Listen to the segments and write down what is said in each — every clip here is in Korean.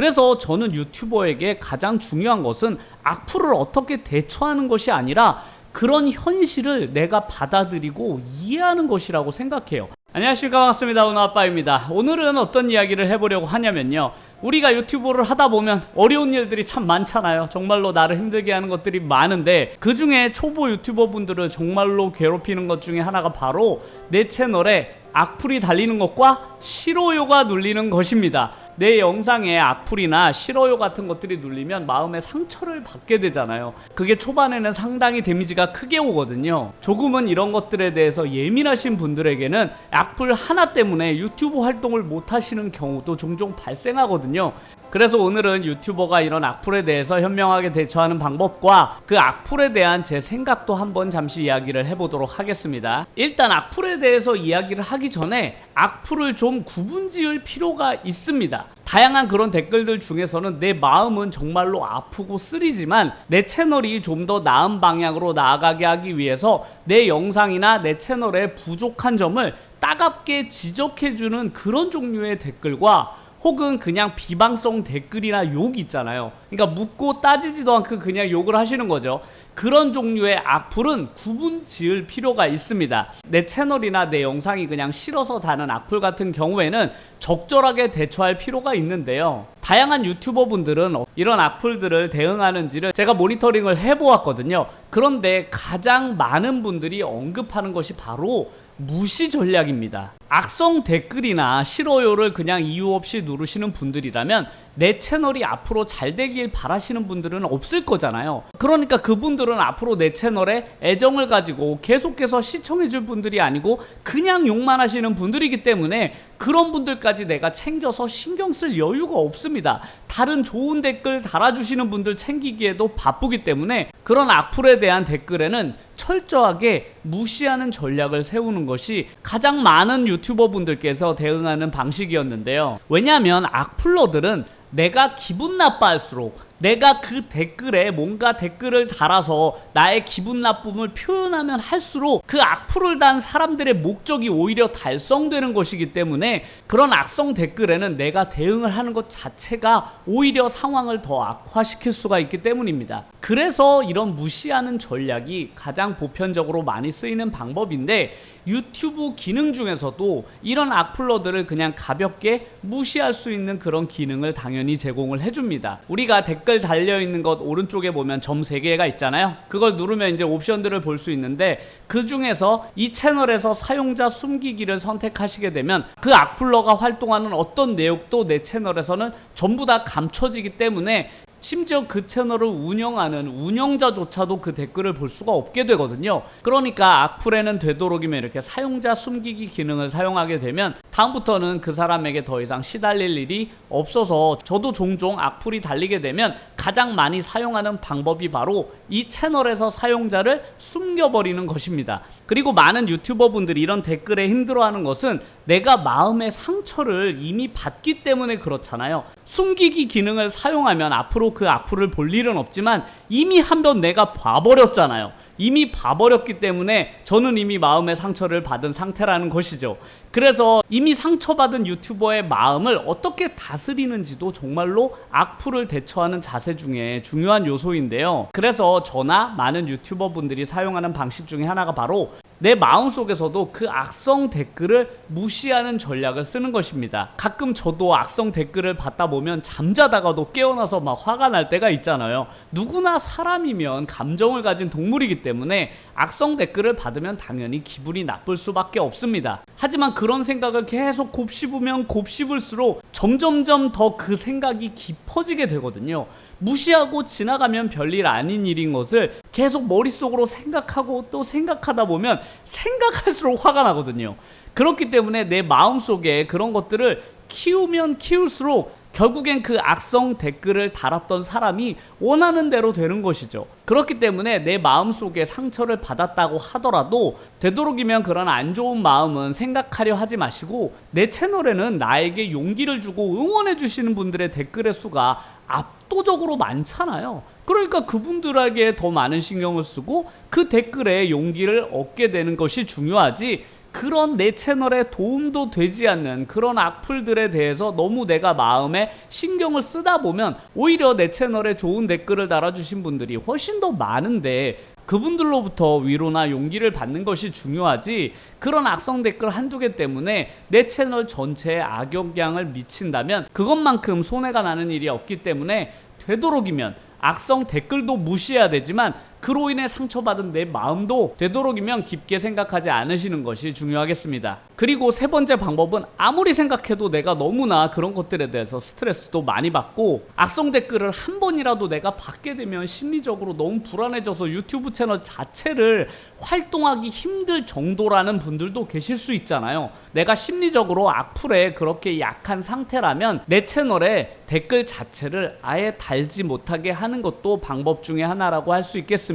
그래서 저는 유튜버에게 가장 중요한 것은 악플을 어떻게 대처하는 것이 아니라 그런 현실을 내가 받아들이고 이해하는 것이라고 생각해요. 안녕하십니까, 반갑습니다. 은호아빠입니다. 오늘은 어떤 이야기를 해보려고 하냐면요, 우리가 유튜브를 하다 보면 어려운 일들이 참 많잖아요. 정말로 나를 힘들게 하는 것들이 많은데, 그 중에 초보 유튜버 분들을 정말로 괴롭히는 것 중에 하나가 바로 내 채널에 악플이 달리는 것과 싫어요가 눌리는 것입니다. 내 영상에 악플이나 싫어요 같은 것들이 눌리면 마음에 상처를 받게 되잖아요. 그게 초반에는 상당히 데미지가 크게 오거든요. 조금은 이런 것들에 대해서 예민하신 분들에게는 악플 하나 때문에 유튜브 활동을 못 하시는 경우도 종종 발생하거든요. 그래서 오늘은 유튜버가 이런 악플에 대해서 현명하게 대처하는 방법과 그 악플에 대한 제 생각도 한번 잠시 이야기를 해보도록 하겠습니다. 일단 악플에 대해서 이야기를 하기 전에 악플을 좀 구분지을 필요가 있습니다. 다양한 그런 댓글들 중에서는 내 마음은 정말로 아프고 쓰리지만 내 채널이 좀 더 나은 방향으로 나아가게 하기 위해서 내 영상이나 내 채널의 부족한 점을 따갑게 지적해주는 그런 종류의 댓글과, 혹은 그냥 비방성 댓글이나 욕 있잖아요. 그러니까 묻고 따지지도 않고 그냥 욕을 하시는 거죠. 그런 종류의 악플은 구분 지을 필요가 있습니다. 내 채널이나 내 영상이 그냥 싫어서 다는 악플 같은 경우에는 적절하게 대처할 필요가 있는데요, 다양한 유튜버 분들은 이런 악플들을 대응하는지를 제가 모니터링을 해보았거든요. 그런데 가장 많은 분들이 언급하는 것이 바로 무시 전략입니다. 악성 댓글이나 싫어요를 그냥 이유 없이 누르시는 분들이라면 내 채널이 앞으로 잘 되길 바라시는 분들은 없을 거잖아요. 그러니까 그분들은 앞으로 내 채널에 애정을 가지고 계속해서 시청해줄 분들이 아니고 그냥 욕만 하시는 분들이기 때문에 그런 분들까지 내가 챙겨서 신경 쓸 여유가 없습니다. 다른 좋은 댓글 달아주시는 분들 챙기기에도 바쁘기 때문에 그런 악플에 대한 댓글에는 철저하게 무시하는 전략을 세우는 것이 가장 많은 유튜버 분들께서 대응하는 방식이었는데요. 왜냐하면 악플러들은 내가 기분 나빠할수록, 내가 그 댓글에 뭔가 댓글을 달아서 나의 기분 나쁨을 표현하면 할수록 그 악플을 단 사람들의 목적이 오히려 달성되는 것이기 때문에 그런 악성 댓글에는 내가 대응을 하는 것 자체가 오히려 상황을 더 악화시킬 수가 있기 때문입니다. 그래서 이런 무시하는 전략이 가장 보편적으로 많이 쓰이는 방법인데, 유튜브 기능 중에서도 이런 악플러들을 그냥 가볍게 무시할 수 있는 그런 기능을 당연히 제공을 해줍니다. 우리가 댓글 달려있는 것 오른쪽에 보면 점 3개가 있잖아요. 그걸 누르면 이제 옵션들을 볼 수 있는데, 그 중에서 이 채널에서 사용자 숨기기를 선택하시게 되면 그 악플러가 활동하는 어떤 내용도 내 채널에서는 전부 다 감춰지기 때문에 심지어 그 채널을 운영하는 운영자조차도 그 댓글을 볼 수가 없게 되거든요. 그러니까 악플에는 되도록이면 이렇게 사용자 숨기기 기능을 사용하게 되면 다음부터는 그 사람에게 더 이상 시달릴 일이 없어서, 저도 종종 악플이 달리게 되면 가장 많이 사용하는 방법이 바로 이 채널에서 사용자를 숨겨버리는 것입니다. 그리고 많은 유튜버 분들이 이런 댓글에 힘들어하는 것은 내가 마음의 상처를 이미 받기 때문에 그렇잖아요. 숨기기 기능을 사용하면 앞으로 그 악플을 볼 일은 없지만 이미 한번 내가 봐버렸잖아요. 이미 봐버렸기 때문에 저는 이미 마음의 상처를 받은 상태라는 것이죠. 그래서 이미 상처받은 유튜버의 마음을 어떻게 다스리는지도 정말로 악플을 대처하는 자세 중에 중요한 요소인데요. 그래서 저나 많은 유튜버 분들이 사용하는 방식 중에 하나가 바로 내 마음속에서도 그 악성 댓글을 무시하는 전략을 쓰는 것입니다. 가끔 저도 악성 댓글을 받다 보면 잠자다가도 깨어나서 막 화가 날 때가 있잖아요. 누구나 사람이면 감정을 가진 동물이기 때문에 악성 댓글을 받으면 당연히 기분이 나쁠 수밖에 없습니다. 하지만 그런 생각을 계속 곱씹으면 곱씹을수록 점점점 더 그 생각이 깊어지게 되거든요. 무시하고 지나가면 별일 아닌 일인 것을 계속 머릿속으로 생각하고 또 생각하다 보면 생각할수록 화가 나거든요. 그렇기 때문에 내 마음속에 그런 것들을 키우면 키울수록 결국엔 그 악성 댓글을 달았던 사람이 원하는 대로 되는 것이죠. 그렇기 때문에 내 마음속에 상처를 받았다고 하더라도 되도록이면 그런 안 좋은 마음은 생각하려 하지 마시고, 내 채널에는 나에게 용기를 주고 응원해 주시는 분들의 댓글의 수가 압도적으로 많잖아요. 그러니까 그분들에게 더 많은 신경을 쓰고 그 댓글에 용기를 얻게 되는 것이 중요하지, 그런 내 채널에 도움도 되지 않는 그런 악플들에 대해서 너무 내가 마음에 신경을 쓰다 보면 오히려 내 채널에 좋은 댓글을 달아주신 분들이 훨씬 더 많은데 그분들로부터 위로나 용기를 받는 것이 중요하지, 그런 악성 댓글 한두 개 때문에 내 채널 전체에 악영향을 미친다면 그것만큼 손해가 나는 일이 없기 때문에 되도록이면 악성 댓글도 무시해야 되지만 그로 인해 상처받은 내 마음도 되도록이면 깊게 생각하지 않으시는 것이 중요하겠습니다. 그리고 세 번째 방법은, 아무리 생각해도 내가 너무나 그런 것들에 대해서 스트레스도 많이 받고 악성 댓글을 한 번이라도 내가 받게 되면 심리적으로 너무 불안해져서 유튜브 채널 자체를 활동하기 힘들 정도라는 분들도 계실 수 있잖아요. 내가 심리적으로 악플에 그렇게 약한 상태라면 내 채널에 댓글 자체를 아예 달지 못하게 하는 것도 방법 중에 하나라고 할 수 있겠습니다.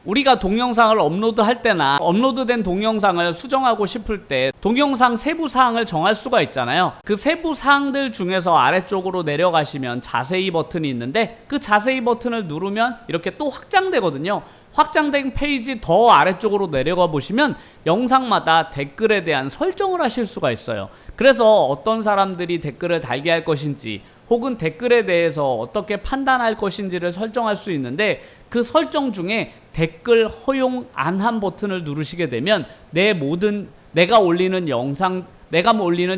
우리가 동영상을 업로드할 때나 업로드된 동영상을 수정하고 싶을 때 동영상 세부 사항을 정할 수가 있잖아요. 그 세부 사항들 중에서 아래쪽으로 내려가시면 자세히 버튼이 있는데 그 자세히 버튼을 누르면 이렇게 또 확장되거든요. 확장된 페이지 더 아래쪽으로 내려가 보시면 영상마다 댓글에 대한 설정을 하실 수가 있어요. 그래서 어떤 사람들이 댓글을 달게 할 것인지 혹은 댓글에 대해서 어떻게 판단할 것인지를 설정할 수 있는데, 그 설정 중에 댓글 허용 안 한 버튼을 누르시게 되면 내가 올리는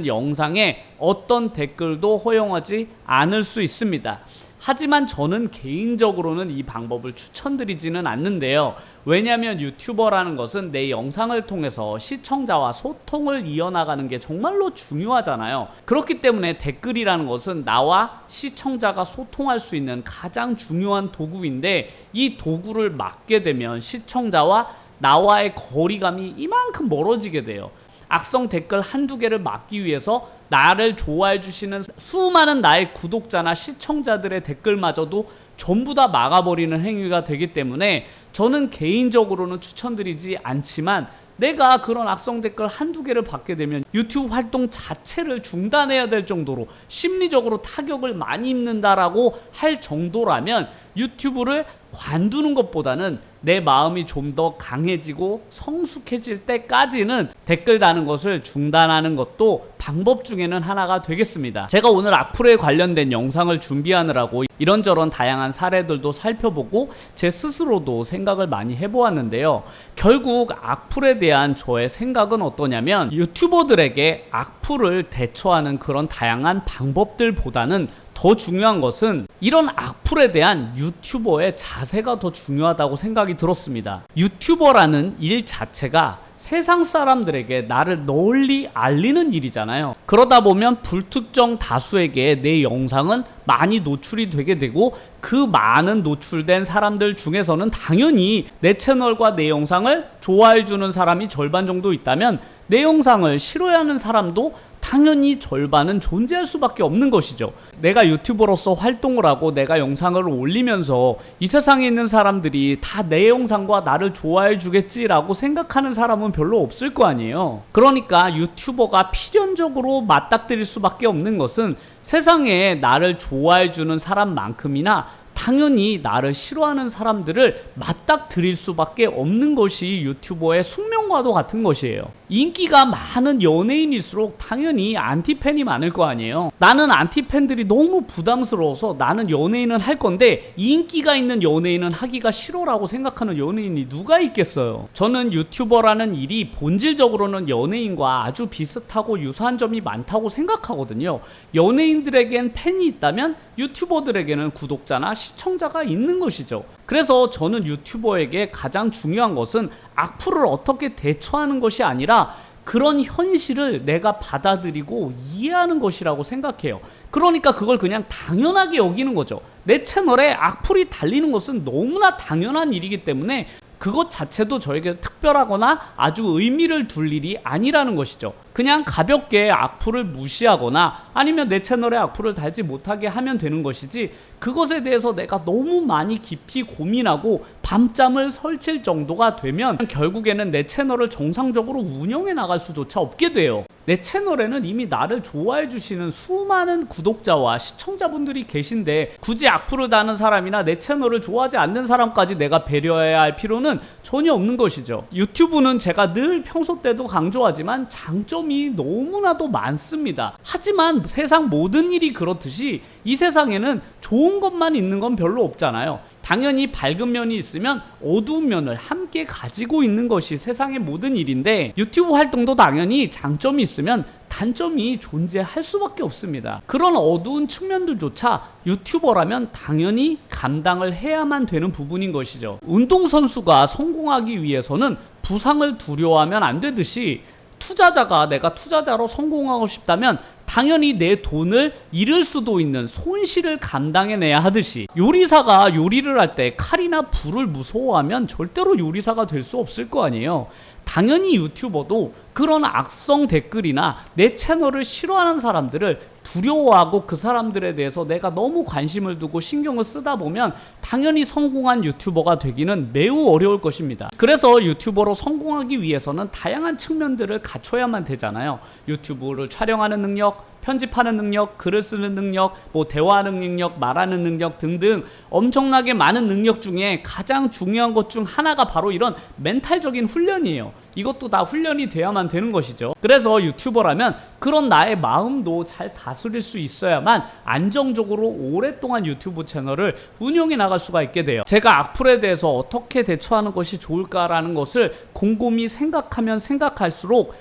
영상에 어떤 댓글도 허용하지 않을 수 있습니다. 하지만 저는 개인적으로는 이 방법을 추천드리지는 않는데요. 왜냐하면 유튜버라는 것은 내 영상을 통해서 시청자와 소통을 이어나가는 게 정말로 중요하잖아요. 그렇기 때문에 댓글이라는 것은 나와 시청자가 소통할 수 있는 가장 중요한 도구인데, 이 도구를 막게 되면 시청자와 나와의 거리감이 이만큼 멀어지게 돼요. 악성 댓글 한두 개를 막기 위해서 나를 좋아해 주시는 수많은 나의 구독자나 시청자들의 댓글마저도 전부 다 막아버리는 행위가 되기 때문에 저는 개인적으로는 추천드리지 않지만, 내가 그런 악성 댓글 한두 개를 받게 되면 유튜브 활동 자체를 중단해야 될 정도로 심리적으로 타격을 많이 입는다라고 할 정도라면 유튜브를 관두는 것보다는 내 마음이 좀 더 강해지고 성숙해질 때까지는 댓글 다는 것을 중단하는 것도 방법 중에는 하나가 되겠습니다. 제가 오늘 악플에 관련된 영상을 준비하느라고 이런저런 다양한 사례들도 살펴보고 제 스스로도 생각을 많이 해보았는데요. 결국 악플에 대한 저의 생각은 어떠냐면, 유튜버들에게 악플을 대처하는 그런 다양한 방법들보다는 더 중요한 것은 이런 악플에 대한 유튜버의 자세가 더 중요하다고 생각이 들었습니다. 유튜버라는 일 자체가 세상 사람들에게 나를 널리 알리는 일이잖아요. 그러다 보면 불특정 다수에게 내 영상은 많이 노출이 되게 되고, 그 많은 노출된 사람들 중에서는 당연히 내 채널과 내 영상을 좋아해주는 사람이 절반 정도 있다면 내 영상을 싫어하는 사람도 당연히 절반은 존재할 수밖에 없는 것이죠. 내가 유튜버로서 활동을 하고 내가 영상을 올리면서 이 세상에 있는 사람들이 다 내 영상과 나를 좋아해 주겠지라고 생각하는 사람은 별로 없을 거 아니에요. 그러니까 유튜버가 필연적으로 맞닥뜨릴 수밖에 없는 것은 세상에 나를 좋아해 주는 사람만큼이나 당연히 나를 싫어하는 사람들을 맞닥뜨릴 수밖에 없는 것이 유튜버의 숙명과도 같은 것이에요. 인기가 많은 연예인일수록 당연히 안티팬이 많을 거 아니에요. 나는 안티팬들이 너무 부담스러워서 나는 연예인은 할 건데 인기가 있는 연예인은 하기가 싫어라고 생각하는 연예인이 누가 있겠어요. 저는 유튜버라는 일이 본질적으로는 연예인과 아주 비슷하고 유사한 점이 많다고 생각하거든요. 연예인들에겐 팬이 있다면 유튜버들에게는 구독자나 시청자가 있는 것이죠. 그래서 저는 유튜버에게 가장 중요한 것은 악플을 어떻게 대처하는 것이 아니라 그런 현실을 내가 받아들이고 이해하는 것이라고 생각해요. 그러니까 그걸 그냥 당연하게 여기는 거죠. 내 채널에 악플이 달리는 것은 너무나 당연한 일이기 때문에 그것 자체도 저에게 특별하거나 아주 의미를 둘 일이 아니라는 것이죠. 그냥 가볍게 악플을 무시하거나 아니면 내 채널에 악플을 달지 못하게 하면 되는 것이지, 그것에 대해서 내가 너무 많이 깊이 고민하고 밤잠을 설칠 정도가 되면 결국에는 내 채널을 정상적으로 운영해 나갈 수조차 없게 돼요. 내 채널에는 이미 나를 좋아해 주시는 수많은 구독자와 시청자분들이 계신데 굳이 악플을 다는 사람이나 내 채널을 좋아하지 않는 사람까지 내가 배려해야 할 필요는 전혀 없는 것이죠. 유튜브는 제가 늘 평소 때도 강조하지만 장점이 너무나도 많습니다. 하지만 세상 모든 일이 그렇듯이 이 세상에는 좋은 것만 있는 건 별로 없잖아요. 당연히 밝은 면이 있으면 어두운 면을 함께 가지고 있는 것이 세상의 모든 일인데, 유튜브 활동도 당연히 장점이 있으면 단점이 존재할 수밖에 없습니다. 그런 어두운 측면들조차 유튜버라면 당연히 감당을 해야만 되는 부분인 것이죠. 운동선수가 성공하기 위해서는 부상을 두려워하면 안 되듯이, 투자자가 내가 투자자로 성공하고 싶다면 당연히 내 돈을 잃을 수도 있는 손실을 감당해내야 하듯이, 요리사가 요리를 할 때 칼이나 불을 무서워하면 절대로 요리사가 될 수 없을 거 아니에요. 당연히 유튜버도 그런 악성 댓글이나 내 채널을 싫어하는 사람들을 두려워하고 그 사람들에 대해서 내가 너무 관심을 두고 신경을 쓰다 보면 당연히 성공한 유튜버가 되기는 매우 어려울 것입니다. 그래서 유튜버로 성공하기 위해서는 다양한 측면들을 갖춰야만 되잖아요. 유튜브를 촬영하는 능력, 편집하는 능력, 글을 쓰는 능력, 대화하는 능력, 말하는 능력 등등 엄청나게 많은 능력 중에 가장 중요한 것 중 하나가 바로 이런 멘탈적인 훈련이에요. 이것도 다 훈련이 돼야만 되는 것이죠. 그래서 유튜버라면 그런 나의 마음도 잘 다스릴 수 있어야만 안정적으로 오랫동안 유튜브 채널을 운영해 나갈 수가 있게 돼요. 제가 악플에 대해서 어떻게 대처하는 것이 좋을까라는 것을 곰곰이 생각하면 생각할수록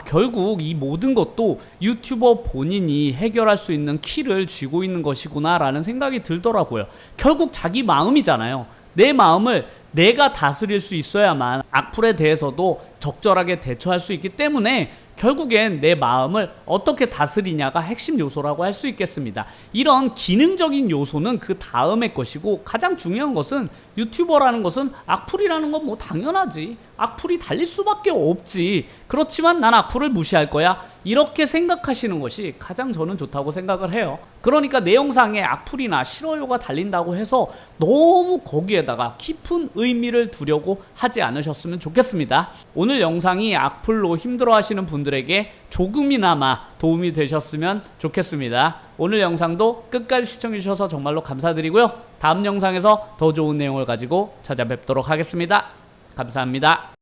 결국 이 모든 것도 유튜버 본인이 해결할 수 있는 키를 쥐고 있는 것이구나 라는 생각이 들더라고요. 결국 자기 마음이잖아요. 내 마음을 내가 다스릴 수 있어야만 악플에 대해서도 적절하게 대처할 수 있기 때문에 결국엔 내 마음을 어떻게 다스리냐가 핵심 요소라고 할 수 있겠습니다. 이런 기능적인 요소는 그 다음의 것이고, 가장 중요한 것은 유튜버라는 것은 악플이라는 건 당연하지. 악플이 달릴 수밖에 없지. 그렇지만 난 악플을 무시할 거야. 이렇게 생각하시는 것이 가장 저는 좋다고 생각을 해요. 그러니까 내 영상에 악플이나 싫어요가 달린다고 해서 너무 거기에다가 깊은 의미를 두려고 하지 않으셨으면 좋겠습니다. 오늘 영상이 악플로 힘들어하시는 분들에게 조금이나마 도움이 되셨으면 좋겠습니다. 오늘 영상도 끝까지 시청해주셔서 정말로 감사드리고요. 다음 영상에서 더 좋은 내용을 가지고 찾아뵙도록 하겠습니다. 감사합니다.